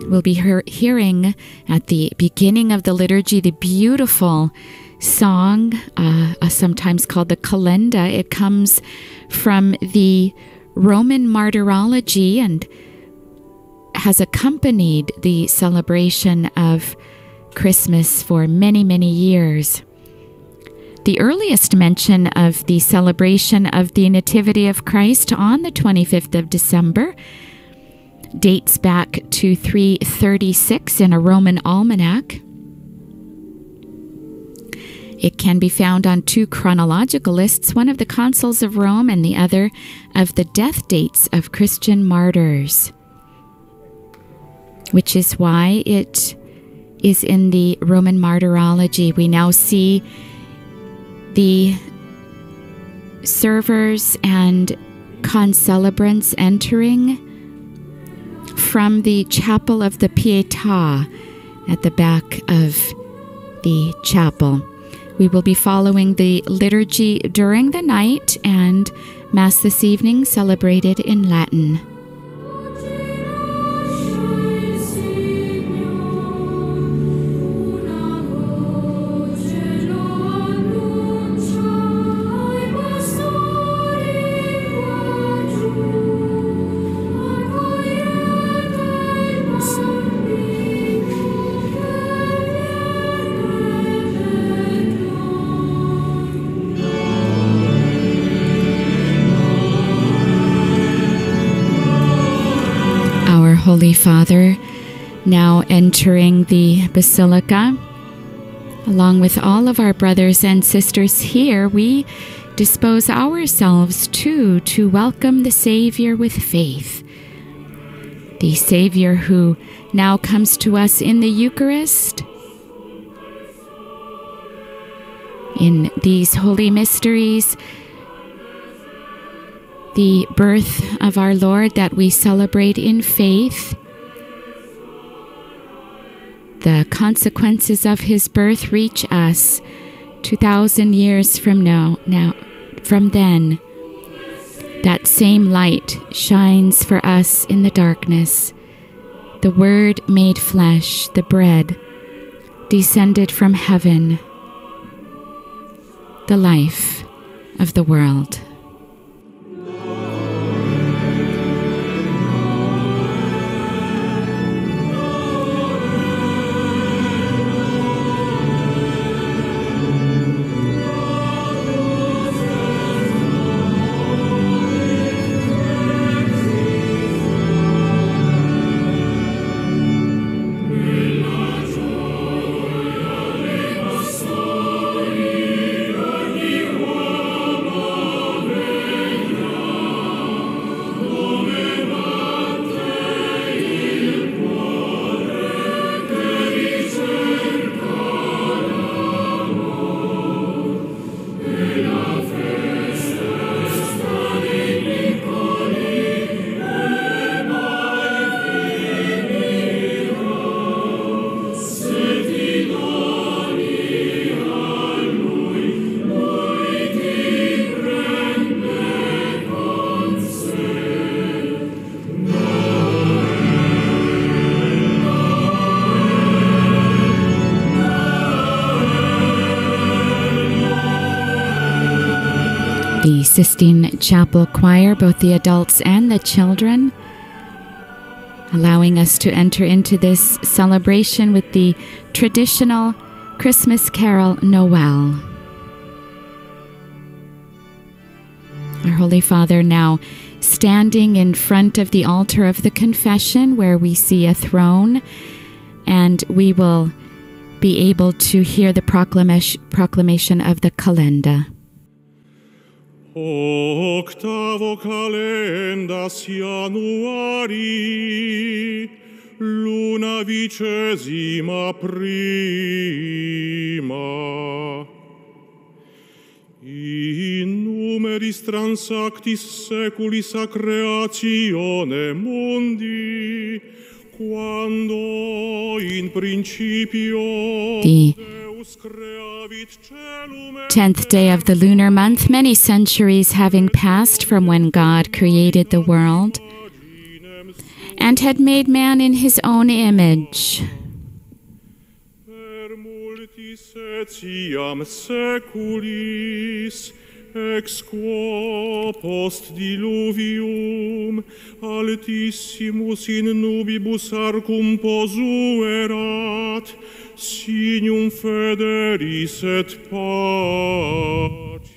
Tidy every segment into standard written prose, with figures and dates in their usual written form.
We'll be hearing at the beginning of the liturgy the beautiful song, sometimes called the Kalenda. It comes from the Roman Martyrology and has accompanied the celebration of Christmas for many, many years. The earliest mention of the celebration of the Nativity of Christ on the 25th of December dates back to 336 in a Roman almanac. It can be found on two chronological lists, one of the consuls of Rome and the other of the death dates of Christian martyrs, which is why it is in the Roman Martyrology. We now see the servers and concelebrants entering from the Chapel of the Pietà at the back of the chapel. We will be following the liturgy during the night, and Mass this evening celebrated in Latin. Holy Father, now entering the Basilica, along with all of our brothers and sisters here, we dispose ourselves too to welcome the Savior with faith. The Savior who now comes to us in the Eucharist, in these holy mysteries, the birth of our Lord that we celebrate in faith, the consequences of his birth reach us 2,000 years from from then. That same light shines for us in the darkness. The Word made flesh, the bread descended from heaven, the life of the world. The Sistine Chapel Choir, both the adults and the children, allowing us to enter into this celebration with the traditional Christmas carol, Noel. Our Holy Father now standing in front of the altar of the confession, where we see a throne, and we will be able to hear the proclamation of the Kalenda. Octavo calendas Januari, luna vicesima prima. In numeris transactis seculis a creatione mundi, quando in principio Deus creavit celum et 10th day of the lunar month, many centuries having passed from when God created the world. and had made man in his own image. Per multis etiam seculis, ex quo post diluvium, altissimus in nubibus arcum posuerat, signum federis et pacis.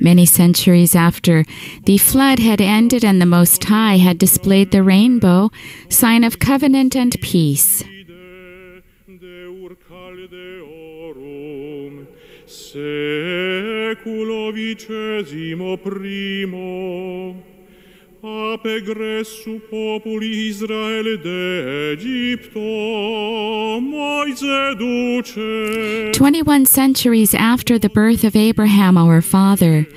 Many centuries after the flood had ended and the Most High had displayed the rainbow, sign of covenant and peace. Seculo vicesimo primo, apegressu populi Israel de Egypto, Moise duce. 21 centuries after the birth of Abraham, our father,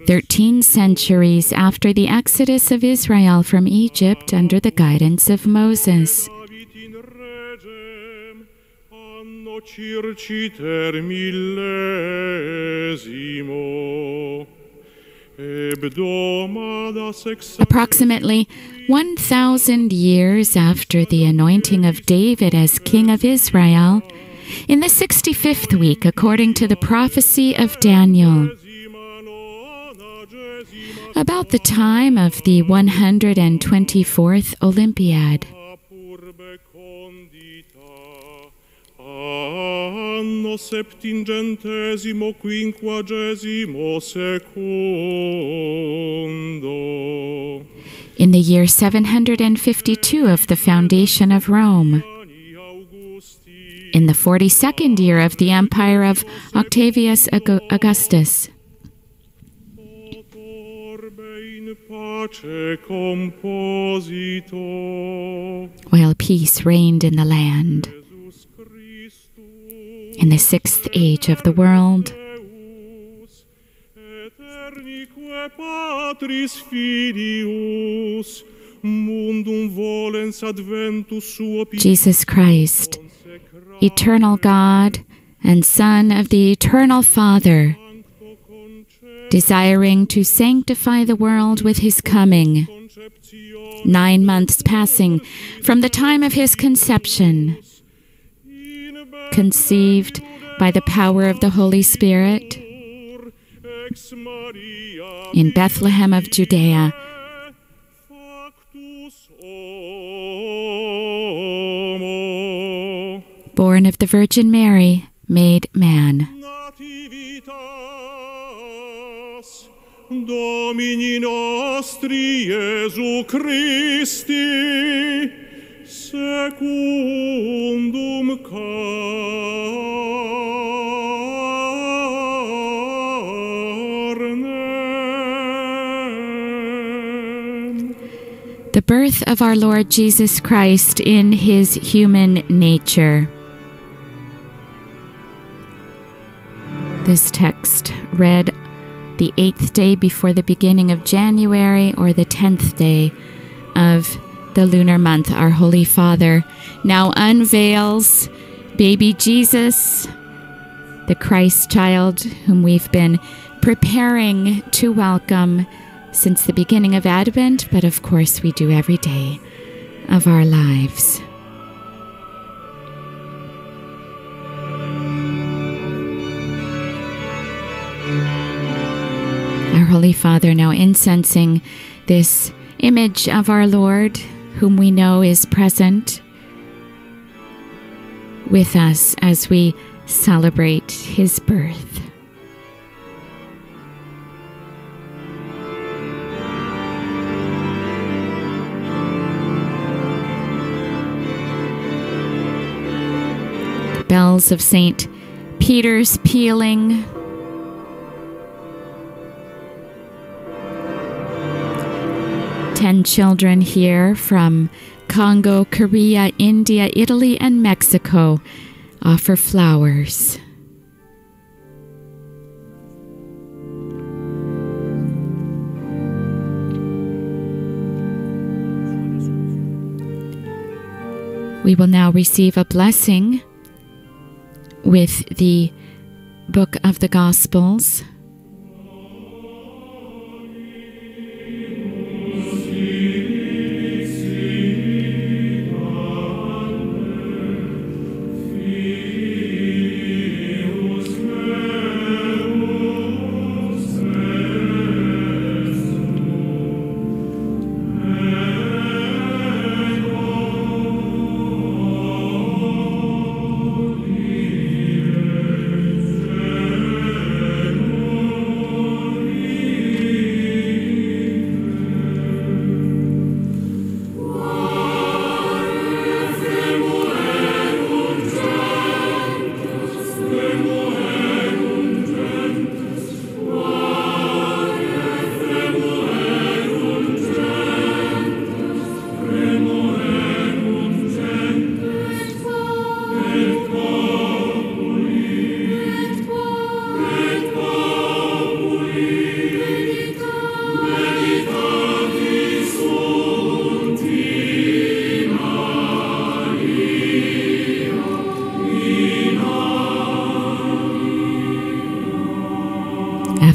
13 centuries after the exodus of Israel from Egypt under the guidance of Moses. Circiter millesimo. Approximately 1,000 years after the anointing of David as king of Israel, in the 65th week, according to the prophecy of Daniel, about the time of the 124th Olympiad, Anno septingentesimo quinquagesimo secundo. In the year 752 of the foundation of Rome, in the 42nd year of the empire of Octavius Augustus, while peace reigned in the land, in the 6th age of the world, Jesus Christ, eternal God and Son of the eternal Father, desiring to sanctify the world with his coming, 9 months passing from the time of his conception, conceived by the power of the Holy Spirit in Bethlehem of Judea, born of the Virgin Mary, made man. Domini nostri Iesu Christi, secundum carnem. The birth of our Lord Jesus Christ in his human nature. This text read the 8th day before the beginning of January, or the 10th day of the lunar month. Our Holy Father now unveils baby Jesus, the Christ child whom we've been preparing to welcome since the beginning of Advent, but of course we do every day of our lives. Our Holy Father now incensing this image of our Lord, whom we know is present with us as we celebrate his birth. The bells of St. Peter's pealing. Ten children here from Congo, Korea, India, Italy, and Mexico offer flowers. We will now receive a blessing with the Book of the Gospels.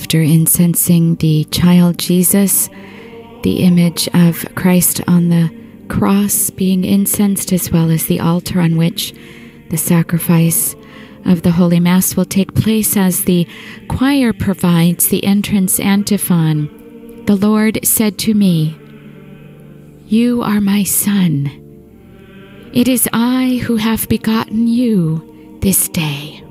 after incensing the child Jesus, the image of Christ on the cross being incensed, as well as the altar on which the sacrifice of the Holy Mass will take place, as the choir provides the entrance antiphon. The Lord said to me, "You are my Son. It is I who have begotten you this day."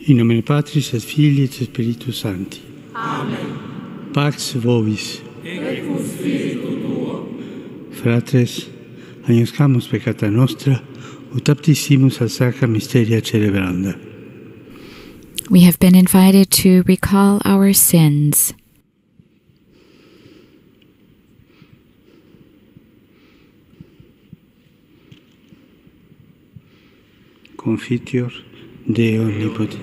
In nomine Patris et Filii et Spiritus Sancti. Amen. Pax vobis. Et cum spiritu tuo. Fratres, agnoscamus peccata nostra, ut aptissimus al sacra mysteria celebranda. We have been invited to recall our sins. Confiteor Deo omnipotens,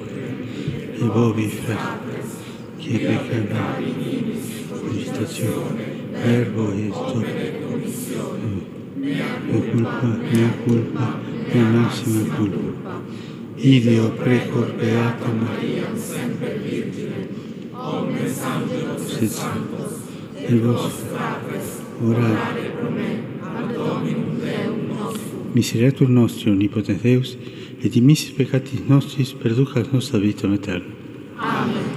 et vobis fratres, qui peccabit constatione, verbo et commissione, mea culpa, mea maxima culpa. Ideo precor beata Mariam semper Virgine, omnes angelos et sanctos, et vos fratres, orare pro me, ad Dominum Deum nostrum. Miseretur nostri, omnipotens Deus, et dimissis peccatis nostris, perducas nostra vitam aeterna. Amen.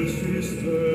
excelsis Deo.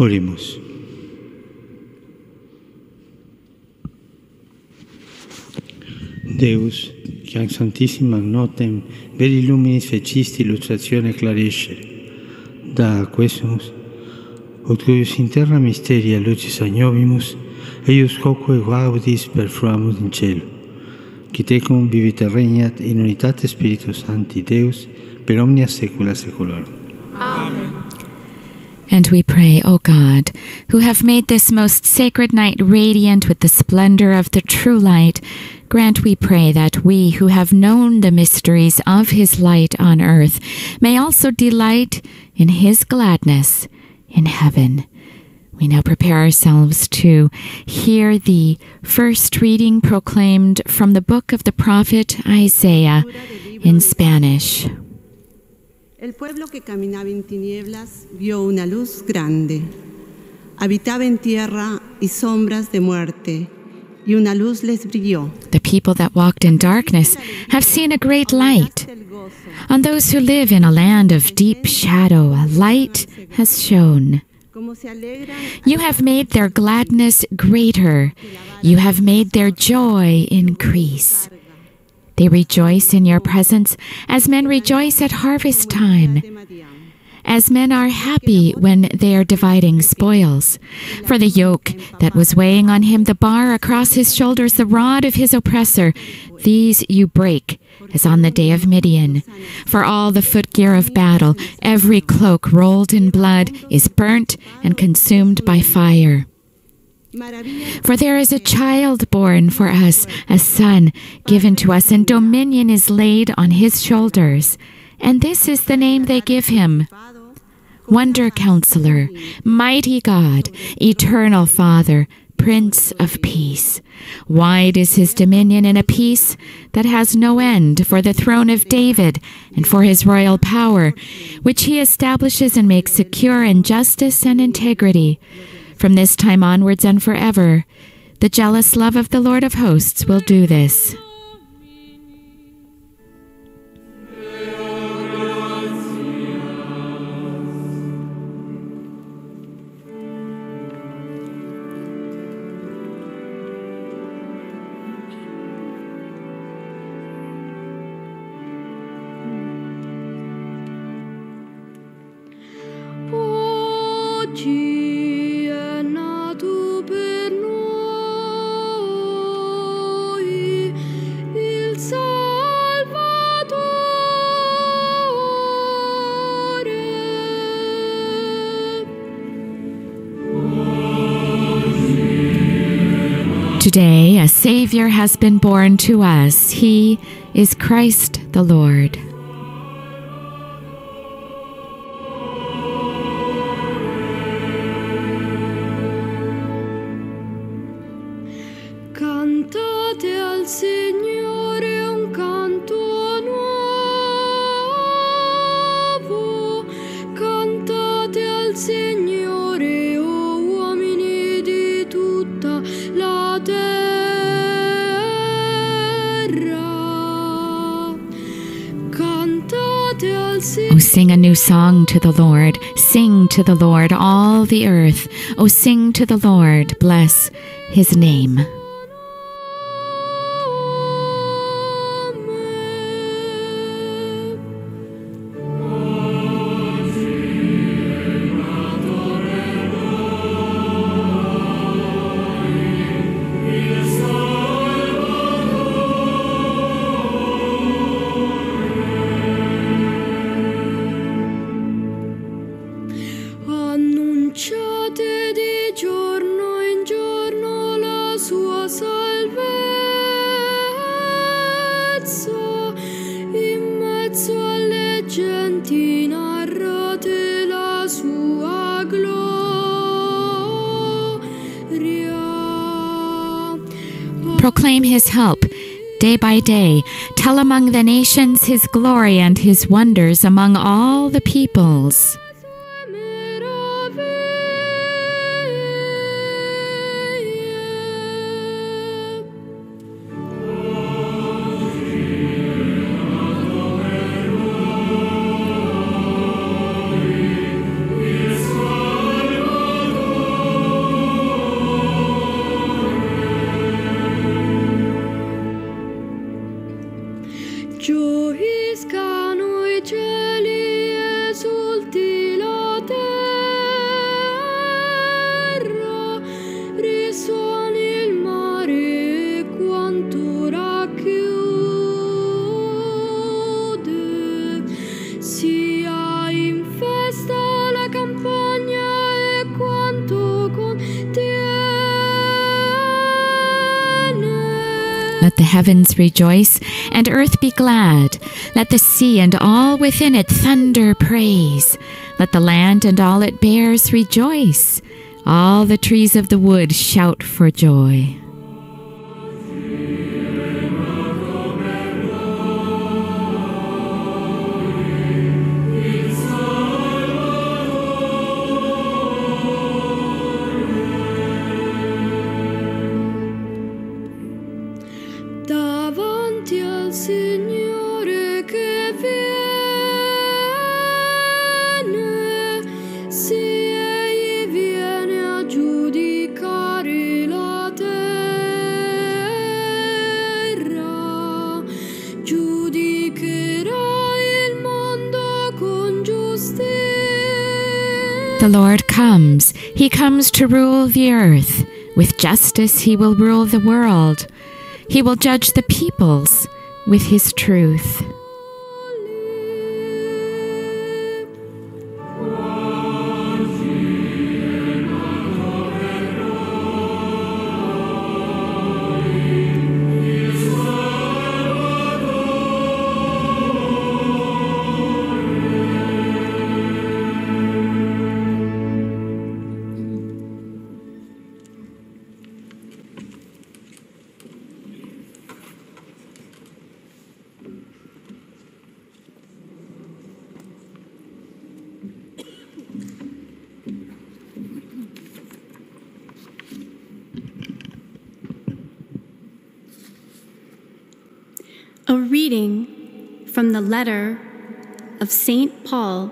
Oremos. Deus, che in sanctissimam notem veri luminis fecisti illustratione clarescere, da a quesumus, ut cuius in terra mysteria lucis agnovimus, eius quoque gaudis perfluamus in cielo, qui tecum vivit et regnat in unitate Spiritus Sancti Deus, per omnia saecula saeculorum. And we pray, O God, who have made this most sacred night radiant with the splendor of the true light, grant, we pray, that we who have known the mysteries of his light on earth may also delight in his gladness in heaven. We now prepare ourselves to hear the first reading proclaimed from the book of the prophet Isaiah in Spanish. El pueblo que caminaba en tinieblas vio una luz grande. Habitaba en tierra y sombras de muerte, y una luz les brilló. The people that walked in darkness have seen a great light. On those who live in a land of deep shadow, a light has shone. You have made their gladness greater. You have made their joy increase. They rejoice in your presence as men rejoice at harvest time, as men are happy when they are dividing spoils. For the yoke that was weighing on him, the bar across his shoulders, the rod of his oppressor, these you break, as on the day of Midian. For all the footgear of battle, every cloak rolled in blood, is burnt and consumed by fire. For there is a child born for us, a son given to us, and dominion is laid on his shoulders. And this is the name they give him: Wonder Counselor, Mighty God, Eternal Father, Prince of Peace. Wide is his dominion, and a peace that has no end, for the throne of David and for his royal power, which he establishes and makes secure in justice and integrity. From this time onwards and forever, the jealous love of the Lord of hosts will do this. Today, a Savior has been born to us. He is Christ the Lord. Cantate al Signore un canto nuovo, cantate al Signore, o uomini di tutta la terra. Cantate al Signore. Oh, sing a new song to the Lord. Sing to the Lord, all the earth. Oh, sing to the Lord. Bless his name. Annunciate di giorno in giorno la sua salvezza, in mezzo alle genti narrate la sua gloria. Proclaim his help day by day. Tell among the nations his glory and his wonders among all the peoples. Gioiscano i cieli, esulti Let the heavens rejoice, and earth be glad. Let the sea and all within it thunder praise. Let the land and all it bears rejoice. All the trees of the wood shout for joy. Davanti al Signore che viene, sì, egli viene a giudicare la terra, giudicherà il mondo con giustizia. The Lord comes. He comes to rule the earth. With justice he will rule the world. He will judge the peoples with his truth. A reading from the letter of St. Paul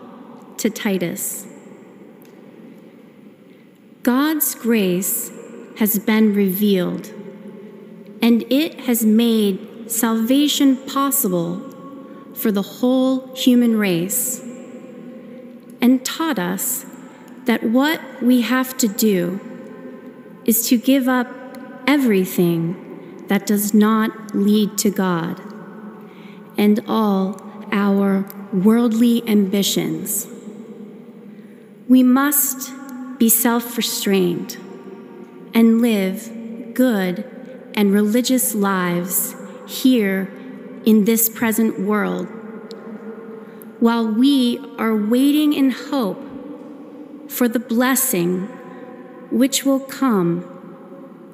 to Titus. God's grace has been revealed, and it has made salvation possible for the whole human race, and taught us that what we have to do is to give up everything that does not lead to God, and all our worldly ambitions. We must be self-restrained and live good and religious lives here in this present world, while we are waiting in hope for the blessing which will come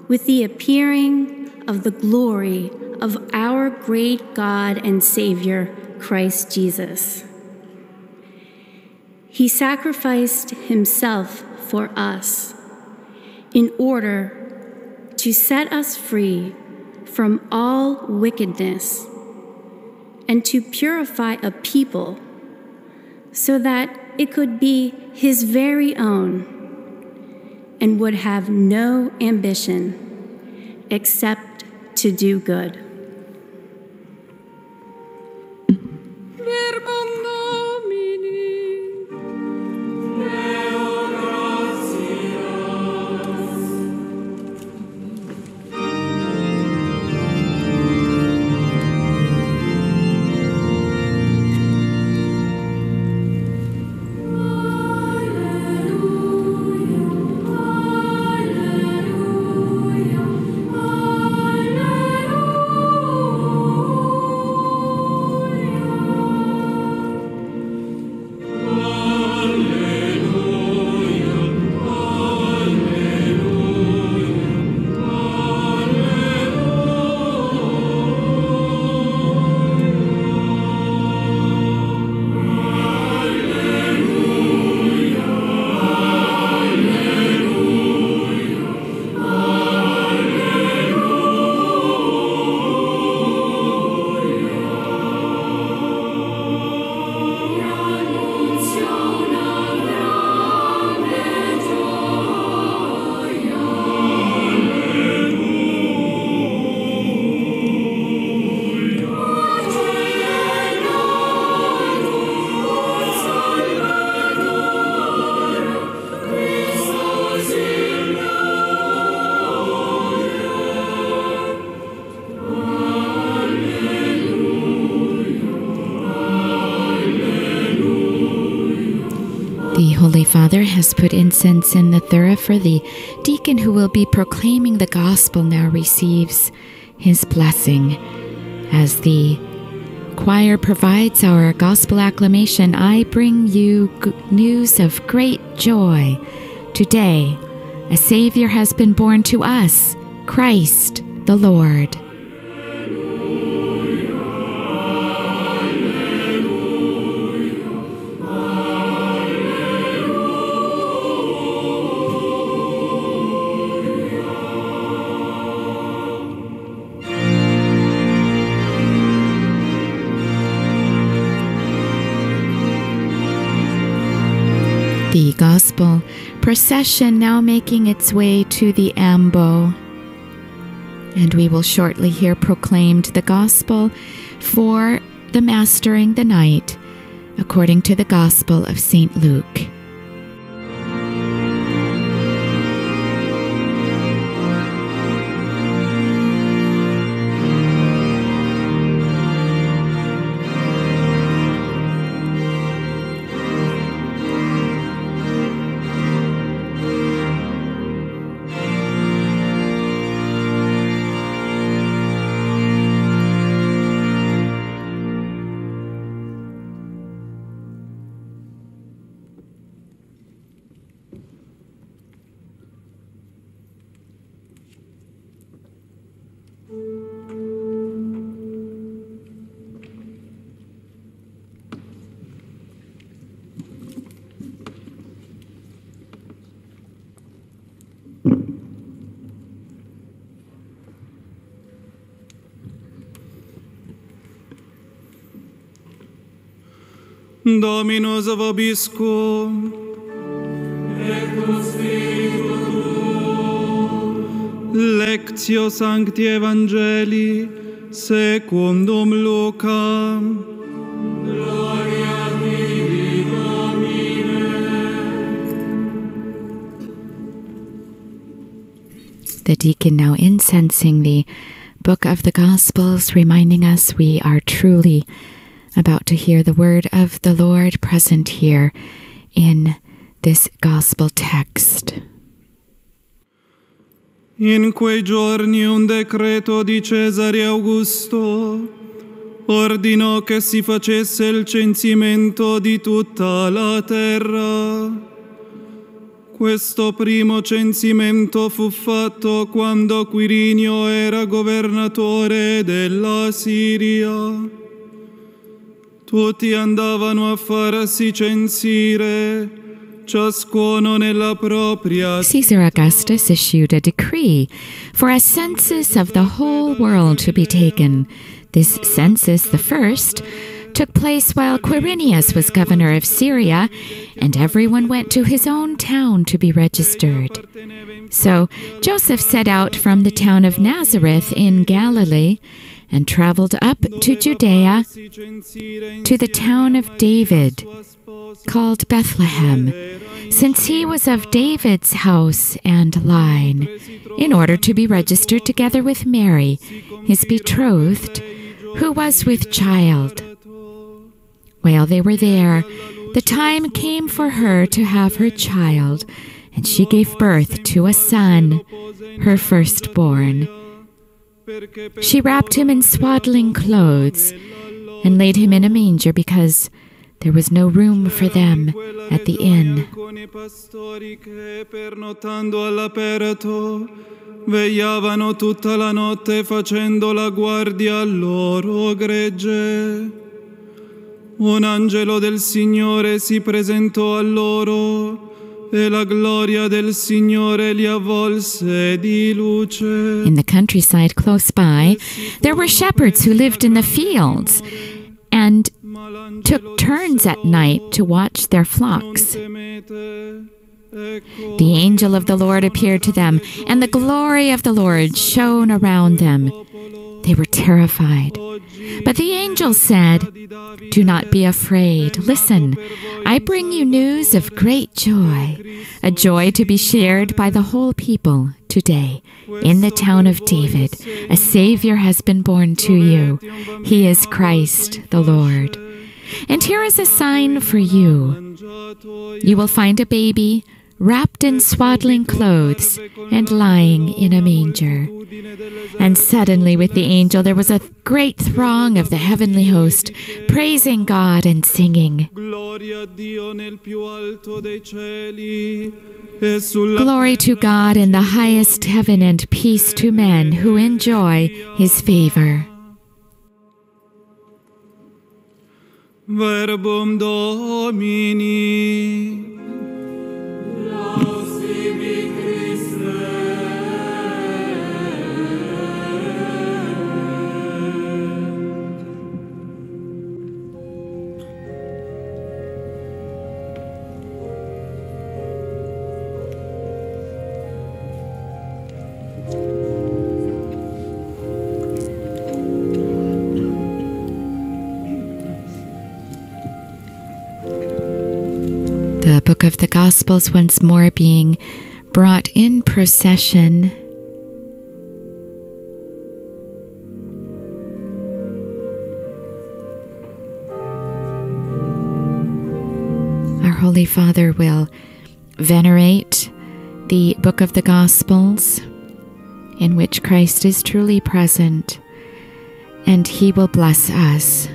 with the appearing of the glory of our great God and Savior, Christ Jesus. He sacrificed himself for us in order to set us free from all wickedness and to purify a people so that it could be his very own and would have no ambition except to do good. Verbum Domini. The Holy Father has put incense in the thura for the deacon who will be proclaiming the gospel now receives His blessing. As the choir provides our gospel acclamation, I bring you news of great joy. Today, a Savior has been born to us, Christ the Lord. The gospel procession now making its way to the ambo. And we will shortly hear proclaimed the gospel for the mastering the night, according to the Gospel of St. Luke. Dominus vobiscum. Lectio Sancti Evangelii secundum Lucam. The deacon now incensing the book of the Gospels, reminding us we are truly about to hear the word of the Lord present here in this gospel text. In quei giorni un decreto di Cesare Augusto ordinò che si facesse il censimento di tutta la terra. Questo primo censimento fu fatto quando Quirinio era governatore della Siria. Tutti andavano a farsi censire, ciascuno nella propria. Caesar Augustus issued a decree for a census of the whole world to be taken. This census, the first, took place while Quirinius was governor of Syria, and everyone went to his own town to be registered. So Joseph set out from the town of Nazareth in Galilee and traveled up to Judea to the town of David, called Bethlehem, since he was of David's house and line, in order to be registered together with Mary, his betrothed, who was with child. While they were there, the time came for her to have her child, and she gave birth to a son, her firstborn. She wrapped him in swaddling clothes and laid him in a manger because there was no room for them at the inn. Vegliavano tutta la notte facendo la guardia al loro gregge. Un angelo del Signore si presentò a loro e la gloria del Signore li avvolse di luce. In the countryside close by, there were shepherds who lived in the fields and took turns at night to watch their flocks. The angel of the Lord appeared to them, and the glory of the Lord shone around them. They were terrified. But the angel said, "Do not be afraid. Listen, I bring you news of great joy, a joy to be shared by the whole people today. In the town of David, a Savior has been born to you. He is Christ the Lord. And here is a sign for you. You will find a baby wrapped in swaddling clothes and lying in a manger. And suddenly with the angel there was a great throng of the heavenly host, praising God and singing, Gloria a Dio nel più alto dei cieli. Glory to God in the highest heaven and peace to men who enjoy his favor. Verbum Domini. The Book of the Gospels once more being brought in procession. Our Holy Father will venerate the Book of the Gospels in which Christ is truly present, and he will bless us.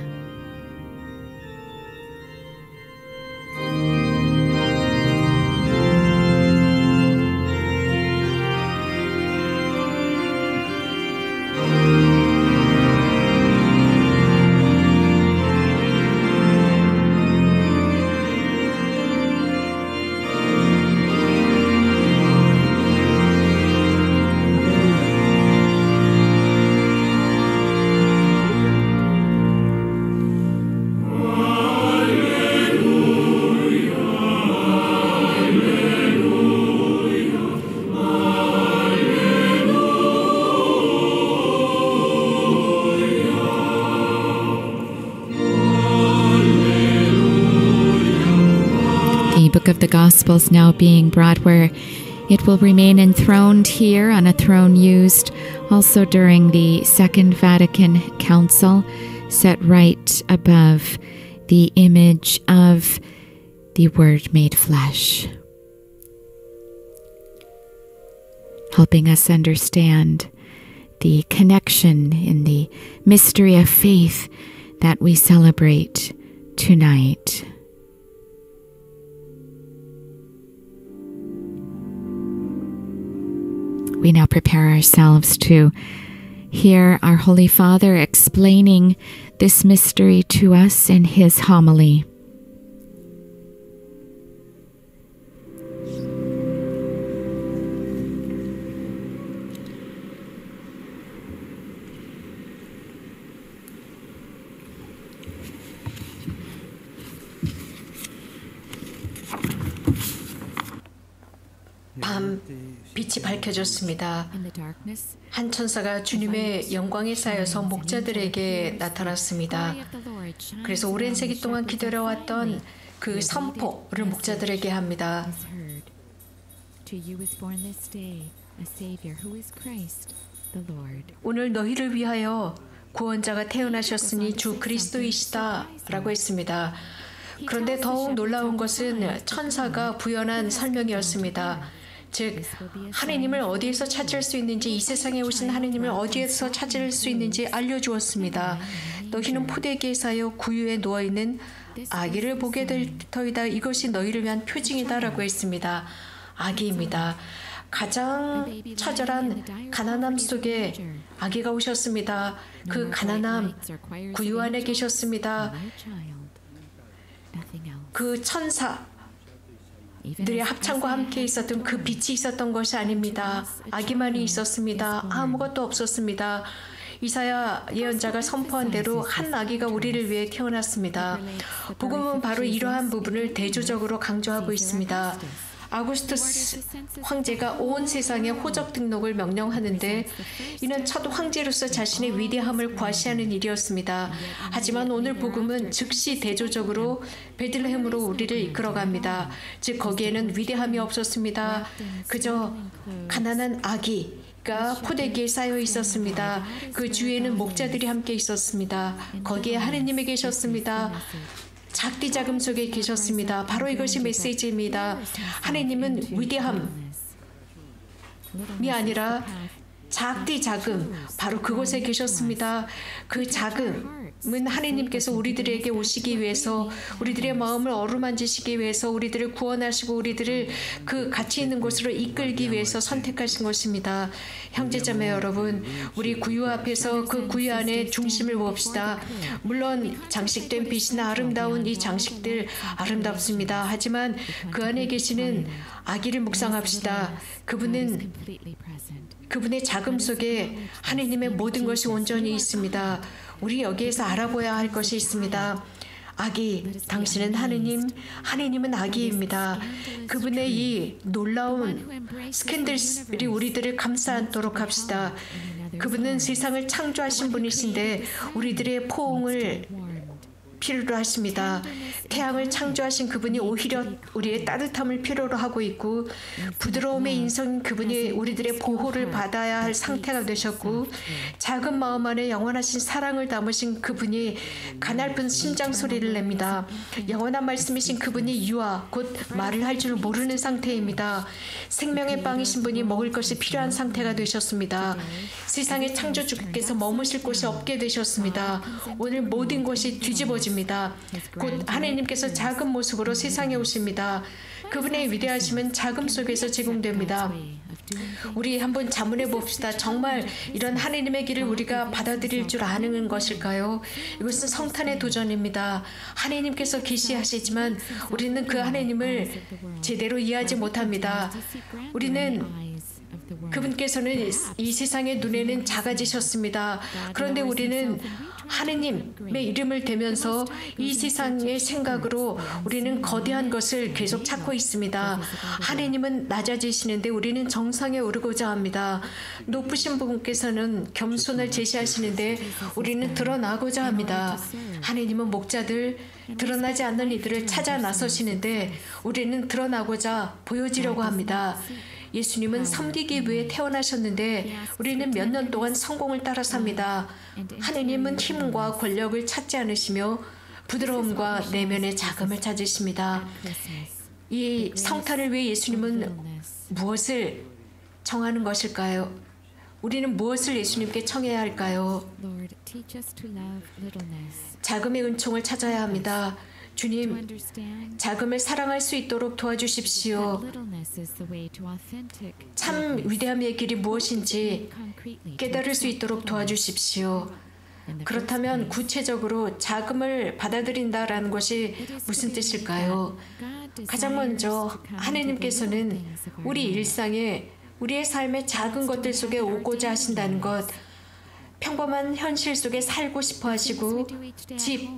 Book of the Gospels now being brought where it will remain enthroned here on a throne used also during the Second Vatican Council, set right above the image of the Word made flesh, helping us understand the connection in the mystery of faith that we celebrate tonight. We now prepare ourselves to hear our Holy Father explaining this mystery to us in his homily. 밤 빛이 밝혀졌습니다. 한 천사가 주님의 영광에 쌓여서 목자들에게 나타났습니다. 그래서 오랜 세기 동안 기다려왔던 그 선포를 목자들에게 합니다. 오늘 너희를 위하여 구원자가 태어나셨으니 주 그리스도이시다 라고 했습니다. 그런데 더욱 놀라운 것은 천사가 부연한 설명이었습니다. 즉 하느님을 어디에서 찾을 수 있는지, 이 세상에 오신 하느님을 어디에서 찾을 수 있는지 알려주었습니다. 너희는 포대기에 쌓여 구유에 누워있는 아기를 보게 될 터이다. 이것이 너희를 위한 표징이다 라고 했습니다. 아기입니다. 가장 처절한 가난함 속에 아기가 오셨습니다. 그 가난함, 구유 안에 계셨습니다. 그 천사들의 합창과 함께 있었던 그 빛이 있었던 것이 아닙니다. 아기만이 있었습니다. 아무것도 없었습니다. 이사야 예언자가 선포한 대로 한 아기가 우리를 위해 태어났습니다. 복음은 바로 이러한 부분을 대조적으로 강조하고 있습니다. 아우구스투스 황제가 온 세상에 호적 등록을 명령하는데 이는 첫 황제로서 자신의 위대함을 과시하는 일이었습니다. 하지만 오늘 복음은 즉시 대조적으로 베들레헴으로 우리를 이끌어갑니다. 즉 거기에는 위대함이 없었습니다. 그저 가난한 아기가 포대기에 쌓여 있었습니다. 그 주위에는 목자들이 함께 있었습니다. 거기에 하느님이 계셨습니다. 작디 자금 속에 계셨습니다. 바로 이것이 메시지입니다. 하나님은 위대함이 아니라 작디 자금, 바로 그곳에 계셨습니다. 그 자금은 하나님께서 우리들에게 오시기 위해서, 우리들의 마음을 어루만지시기 위해서, 우리들을 구원하시고 우리들을 그 가치 있는 곳으로 이끌기 위해서 선택하신 것입니다. 형제자매 여러분, 우리 구유 앞에서 그 구유 안에 중심을 봅시다. 물론 장식된 빛이나 아름다운 이 장식들 아름답습니다. 하지만 그 안에 계시는 아기를 묵상합시다. 그분의 자금 속에 하나님의 모든 것이 온전히 있습니다. 우리 여기에서 알아봐야 할 것이 있습니다. 아기, 당신은 하느님, 하느님은 아기입니다. 그분의 이 놀라운 스캔들이 우리들을 감싸 안도록 합시다. 그분은 세상을 창조하신 분이신데 우리들의 포옹을 필요로 하십니다. 태양을 창조하신 그분이 오히려 우리의 따뜻함을 필요로 하고 있고, 부드러움의 인성인 그분이 우리들의 보호를 받아야 할 상태가 되셨고, 작은 마음 안에 영원하신 사랑을 담으신 그분이 가냘픈 심장 소리를 냅니다. 영원한 말씀이신 그분이 유아, 곧 말을 할 줄 모르는 상태입니다. 생명의 빵이신 분이 먹을 것이 필요한 상태가 되셨습니다. 세상의 창조주께서 머무실 곳이 없게 되셨습니다. 오늘 모든 것이 뒤집어집니다. 곧 하나님께서 작은 모습으로 세상에 오십니다. 그분의 위대하심은 자금 속에서 제공됩니다. 우리 한번 자문해 봅시다. 정말 이런 하나님의 길을 우리가 받아들일 줄 아는 것일까요? 이것은 성탄의 도전입니다. 하나님께서 계시하시지만 우리는 그 하나님을 제대로 이해하지 못합니다. 그분께서는 이 세상의 눈에는 작아지셨습니다. 그런데 우리는 하느님의 이름을 대면서 이 세상의 생각으로 우리는 거대한 것을 계속 찾고 있습니다. 하느님은 낮아지시는데 우리는 정상에 오르고자 합니다. 높으신 분께서는 겸손을 제시하시는데 우리는 드러나고자 합니다. 하느님은 목자들, 드러나지 않는 이들을 찾아 나서시는데 우리는 드러나고자 보여지려고 합니다. 예수님은 섬기기 위해 태어나셨는데 우리는 몇 년 동안 성공을 따라 삽니다. 하느님은 힘과 권력을 찾지 않으시며 부드러움과 내면의 자금을 찾으십니다. 이 성탄을 위해 예수님은 무엇을 청하는 것일까요? 우리는 무엇을 예수님께 청해야 할까요? 자금의 은총을 찾아야 합니다. 주님, 자금을 사랑할 수 있도록 도와주십시오. 참 위대함의 길이 무엇인지 깨달을 수 있도록 도와주십시오. 그렇다면 구체적으로 자금을 받아들인다라는 것이 무슨 뜻일까요? 가장 먼저 하나님께서는 우리 일상에, 우리의 삶의 작은 것들 속에 오고자 하신다는 것, 평범한 현실 속에 살고 싶어 하시고, 집,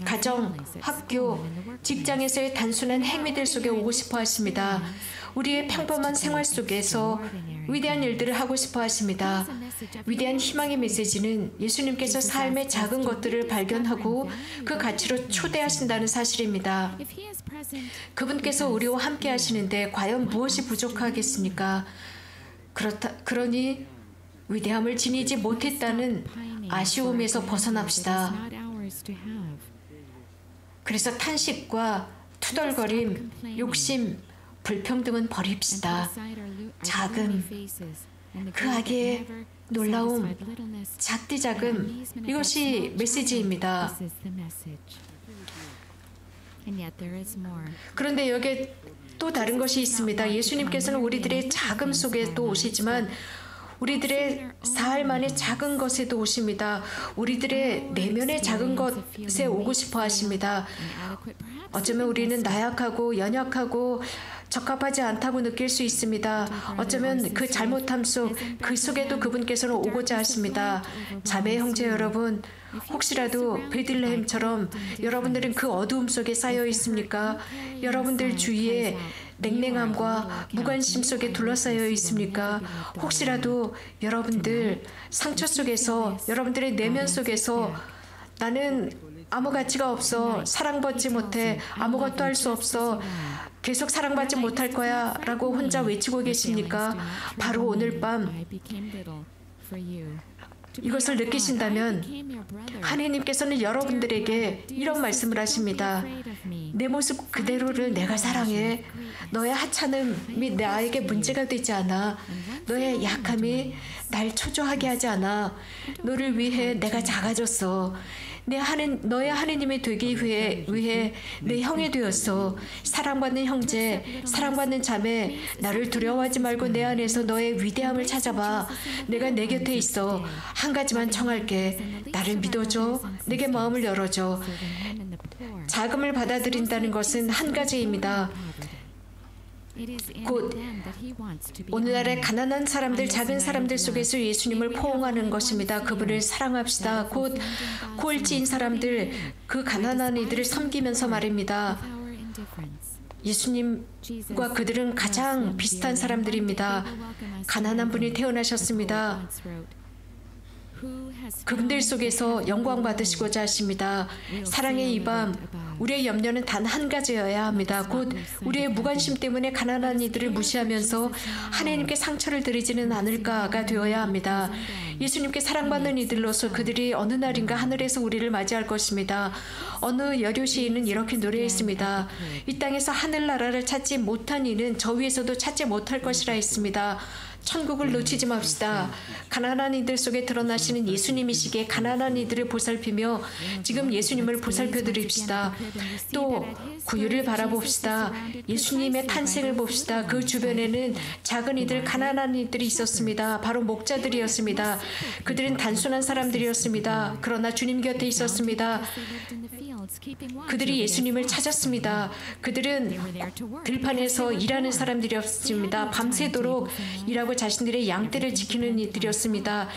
가정, 학교, 직장에서의 단순한 행위들 속에 오고 싶어 하십니다. 우리의 평범한 생활 속에서 위대한 일들을 하고 싶어 하십니다. 위대한 희망의 메시지는 예수님께서 삶의 작은 것들을 발견하고 그 가치로 초대하신다는 사실입니다. 그분께서 우리와 함께 하시는데 과연 무엇이 부족하겠습니까? 그러니 위대함을 지니지 못했다는 아쉬움에서 벗어납시다. 그래서 탄식과 투덜거림, 욕심, 불평등은 버립시다. 자금, 그 아기의 놀라움, 작디 자금, 이것이 메시지입니다. 그런데 여기에 또 다른 것이 있습니다. 예수님께서는 우리들의 자금 속에 또 오시지만 우리들의 삶 안의 작은 것에도 오십니다. 우리들의 내면의 작은 것에 오고 싶어 하십니다. 어쩌면 우리는 나약하고 연약하고 적합하지 않다고 느낄 수 있습니다. 어쩌면 그 잘못함 그 속에도 그분께서는 오고자 하십니다. 자매 형제 여러분, 혹시라도 베들레헴처럼 여러분들은 그 어두움 속에 쌓여 있습니까? 여러분들 주위에 냉랭함과 무관심 속에 둘러싸여 있습니까? 혹시라도 여러분들 상처 속에서, 여러분들의 내면 속에서 나는 아무 가치가 없어, 사랑받지 못해, 아무것도 할 수 없어, 계속 사랑받지 못할 거야 라고 혼자 외치고 계십니까? 바로 오늘 밤 이것을 느끼신다면 하나님께서는 여러분들에게 이런 말씀을 하십니다. 내 모습 그대로를 내가 사랑해. 너의 하찮음이 나에게 문제가 되지 않아. 너의 약함이 날 초조하게 하지 않아. 너를 위해 내가 작아졌어. 너의 하느님이 되기 위해 내 형이 되었어. 사랑받는 형제, 사랑받는 자매, 나를 두려워하지 말고 내 안에서 너의 위대함을 찾아봐. 내가 내 곁에 있어. 한 가지만 청할게. 나를 믿어줘. 내게 마음을 열어줘. 자금을 받아들인다는 것은 한 가지입니다. 곧 오늘날의 가난한 사람들, 작은 사람들 속에서 예수님을 포옹하는 것입니다. 그분을 사랑합시다. 곧 꼴찌인 사람들, 그 가난한 이들을 섬기면서 말입니다. 예수님과 그들은 가장 비슷한 사람들입니다. 가난한 분이 태어나셨습니다. 그분들 속에서 영광 받으시고자 하십니다. 사랑의 이 밤, 우리의 염려는 단 한 가지여야 합니다. 곧 우리의 무관심 때문에 가난한 이들을 무시하면서 하나님께 상처를 드리지는 않을까가 되어야 합니다. 예수님께 사랑받는 이들로서 그들이 어느 날인가 하늘에서 우리를 맞이할 것입니다. 어느 여류 시인은 이렇게 노래했습니다. 이 땅에서 하늘나라를 찾지 못한 이는 저 위에서도 찾지 못할 것이라 했습니다. 천국을 놓치지 맙시다. 가난한 이들 속에 드러나시는 예수님이시기에 가난한 이들을 보살피며 지금 예수님을 보살펴 드립시다. 또 구유를 바라봅시다. 예수님의 탄생을 봅시다. 그 주변에는 작은 이들, 가난한 이들이 있었습니다. 바로 목자들이었습니다. 그들은 단순한 사람들이었습니다. 그러나 주님 곁에 있었습니다. 그들이 예수님을 찾았습니다. 그들은 들판에서 일하는 사람들이었습니다. 밤새도록 일하고 자신들의 양떼를 지키는 이들이었습니다.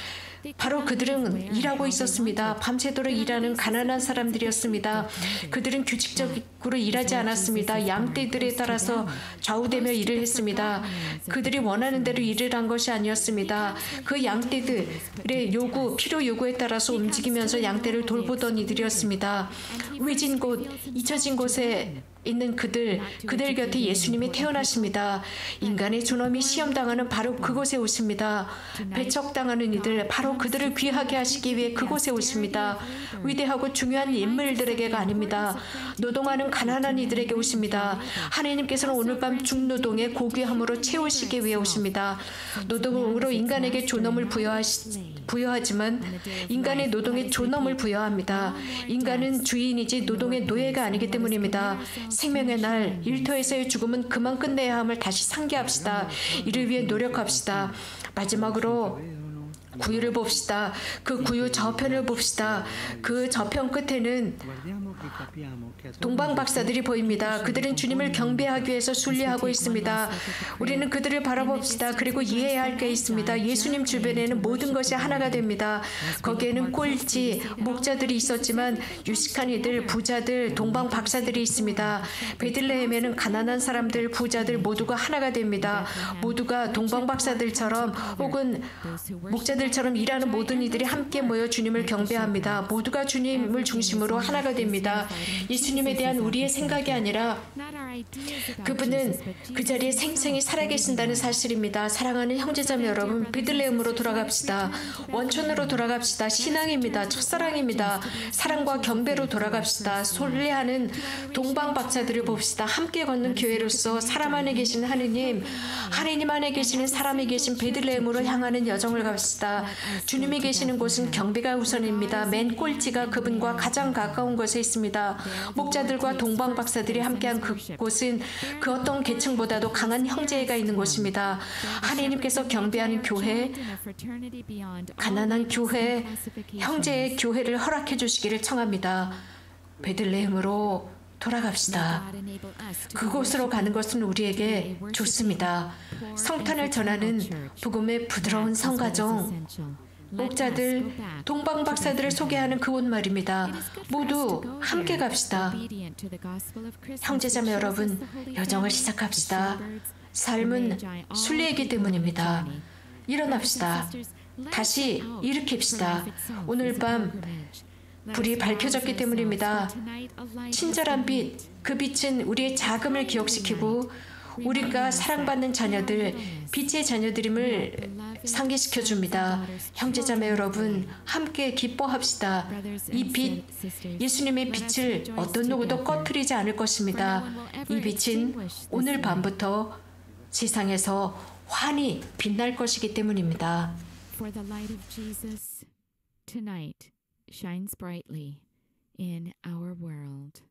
바로 그들은 일하고 있었습니다. 밤새도록 일하는 가난한 사람들이었습니다. 그들은 규칙적으로 일하지 않았습니다. 양떼들에 따라서 좌우되며 일을 했습니다. 그들이 원하는 대로 일을 한 것이 아니었습니다. 그 양떼들의 필요 요구에 따라서 움직이면서 양떼를 돌보던 이들이었습니다. 외진 곳, 잊혀진 곳에 있는 그들 곁에 예수님이 태어나십니다. 인간의 존엄이 시험당하는 바로 그곳에 오십니다. 배척당하는 이들, 바로 그들을 귀하게 하시기 위해 그곳에 오십니다. 위대하고 중요한 인물들에게가 아닙니다. 노동하는 가난한 이들에게 오십니다. 하나님께서는 오늘 밤 중노동의 고귀함으로 채우시기 위해 오십니다. 노동으로 인간에게 존엄을 부여하지만 인간의 노동에 존엄을 부여합니다. 인간은 주인이지 노동의 노예가 아니기 때문입니다. 생명의 날, 일터에서의 죽음은 그만 끝내야 함을 다시 상기합시다. 이를 위해 노력합시다. 마지막으로 구유를 봅시다. 그 구유 저편을 봅시다. 그 저편 끝에는 동방 박사들이 보입니다. 그들은 주님을 경배하기 위해서 순례하고 있습니다. 우리는 그들을 바라봅시다. 그리고 이해해야 할 게 있습니다. 예수님 주변에는 모든 것이 하나가 됩니다. 거기에는 꼴찌, 목자들이 있었지만 유식한 이들, 부자들, 동방 박사들이 있습니다. 베들레헴에는 가난한 사람들, 부자들 모두가 하나가 됩니다. 모두가 동방 박사들처럼 혹은 목자들처럼 일하는 모든 이들이 함께 모여 주님을 경배합니다. 모두가 주님을 중심으로 하나가 됩니다. 예수님에 대한 우리의 생각이 아니라 그분은 그 자리에 생생히 살아계신다는 사실입니다. 사랑하는 형제자매 여러분, 베들레헴으로 돌아갑시다. 원천으로 돌아갑시다. 신앙입니다. 첫사랑입니다. 사랑과 경배로 돌아갑시다. 순례하는 동방 박사들을 봅시다. 함께 걷는 교회로서 사람 안에 계신 하느님 안에 계시는 사람이 계신 베들레헴으로 향하는 여정을 갑시다. 주님이 계시는 곳은 경배가 우선입니다. 맨 꼴찌가 그분과 가장 가까운 곳에 있습니다. 목자들과 동방 박사들이 함께한 그곳은 그 어떤 계층보다도 강한 형제가 있는 곳입니다. 하나님께서 경배하는 교회, 가난한 교회, 형제의 교회를 허락해 주시기를 청합니다. 베들레헴으로 돌아갑시다. 그곳으로 가는 것은 우리에게 좋습니다. 성탄을 전하는 복음의 부드러운 성가정, 목자들, 동방 박사들을 소개하는 그곳 말입니다. 모두 함께 갑시다. 형제자매 여러분, 여정을 시작합시다. 삶은 순례이기 때문입니다. 일어납시다. 다시 일으킵시다. 오늘 밤 불이 밝혀졌기 때문입니다. 친절한 빛, 그 빛은 우리의 자금을 기억시키고 우리가 사랑받는 자녀들, 빛의 자녀들임을 상기시켜 줍니다. 형제자매 여러분, 함께 기뻐합시다. 이 빛, 예수님의 빛을 어떤 누구도 꺼트리지 않을 것입니다. 이 빛은 오늘 밤부터 세상에서 환히 빛날 것이기 때문입니다. For the light of Jesus tonight shines brightly in our world.